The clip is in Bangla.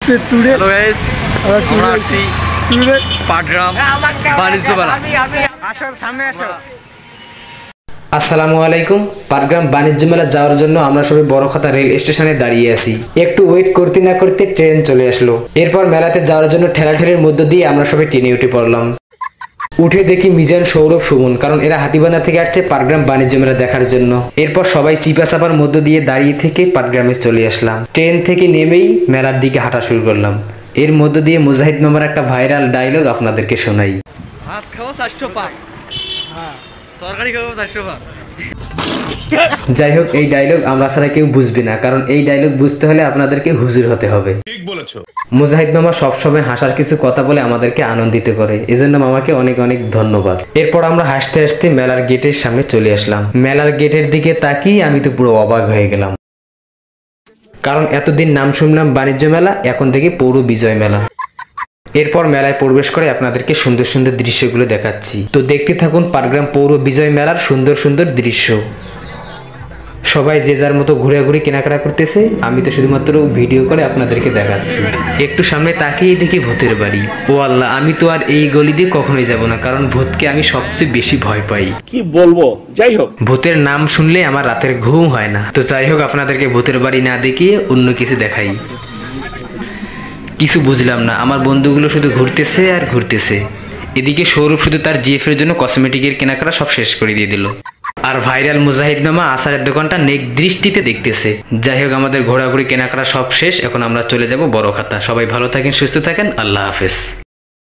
হ্যালো গাইস, আমরা আসছি পাটগ্রাম বাণিজ্য মেলা। আসসালামু আলাইকুম। পাটগ্রাম বাণিজ্য মেলা যাওয়ার জন্য আমরা সবাই বড়খাতা রেল স্টেশনে দাঁড়িয়ে আছি। একটু ওয়েট করতে না করতে ট্রেন চলে আসলো। এরপর মেলাতে যাওয়ার জন্য ঠেলাঠেলির মধ্য দিয়ে আমরা সবাই ট্রেনে উঠে পড়লাম। উঠে দেখি মিজান, সৌরভ, সুমন, কারণ এরা হাতিবান্ধা থেকে আসছে পাটগ্রাম বাণিজ্য মেলা দেখার জন্য। এরপর সবাই চিপা চাপার মধ্য দিয়ে দাঁড়িয়ে থেকে পাটগ্রামে চলে আসলাম। ট্রেন থেকে নেমেই মেলার দিকে হাঁটা শুরু করলাম। এর মধ্য দিয়ে মুজাহিদ মামার একটা ভাইরাল ডায়লগ আপনাদেরকে শোনাই। ভাত খাবো 405, তরকারি খাবো 405। যাই হোক, এই ডায়লগ আমরা ছাড়া কেউ বুঝবে না, কারণ এই ডায়লগ বুঝতে হলে আপনাদেরকে হুজুর হতে হবে। ঠিক বলেছো। মুজাহিদ মামা সবসময় হাসার কিছু কথা বলে আমাদেরকে আনন্দিত করে, এজন্য মামাকে অনেক অনেক ধন্যবাদ। এরপর আমরা হাসতে হাসতে মেলার গেটের সামনে চলে আসলাম। মেলার গেটের দিকে তাকিয়ে আমি তো পুরো অবাক হয়ে গেলাম, কারণ এতদিন নাম শুনলাম বাণিজ্য মেলা, এখন থেকে পৌর বিজয় মেলা। এরপর মেলায় প্রবেশ করে আপনাদেরকে সুন্দর সুন্দর দৃশ্যগুলো দেখাচ্ছি, তো দেখতে থাকুন পাটগ্রাম পৌর বিজয় মেলার সুন্দর সুন্দর দৃশ্য। সবাই যে যার মতো ঘুরে কেনাকাটা করতেছে, আমি তো শুধুমাত্র ভিডিও করে আপনাদেরকে দেখাচ্ছি। একটু সামনে তাকিয়ে দেখি ভূতের বাড়ি। ও আল্লাহ, আমি তো আর এই গলি দিয়ে কখনোই যাব না, কারণ ভূতকে আমি সবচেয়ে বেশি ভয় পাই। কি বলবো, যাই হোক, ভূতের নাম শুনলে আমার রাতের ঘুম হয় না। তো যাই হোক, আপনাদেরকে ভূতের বাড়ি না দেখিয়ে অন্য কিছু দেখাই। কিছু বুঝলাম না, আমার বন্ধুগুলো শুধু ঘুরতেছে আর ঘুরতেছে। এদিকে সৌরভ শুধু তার জিএফের জন্য কসমেটিকের কেনাকাটা সব শেষ করে দিয়ে দিল, আর ভাইরাল মুজাহিদ মামা আচারের দোকানটা নেক দৃষ্টিতে দেখতেছে। যাই হোক, আমাদের ঘোরাঘুরি কেনাকাটা সব শেষ, এখন আমরা চলে যাব বড়খাতা। সবাই ভালো থাকেন, সুস্থ থাকেন, আল্লাহ হাফেজ।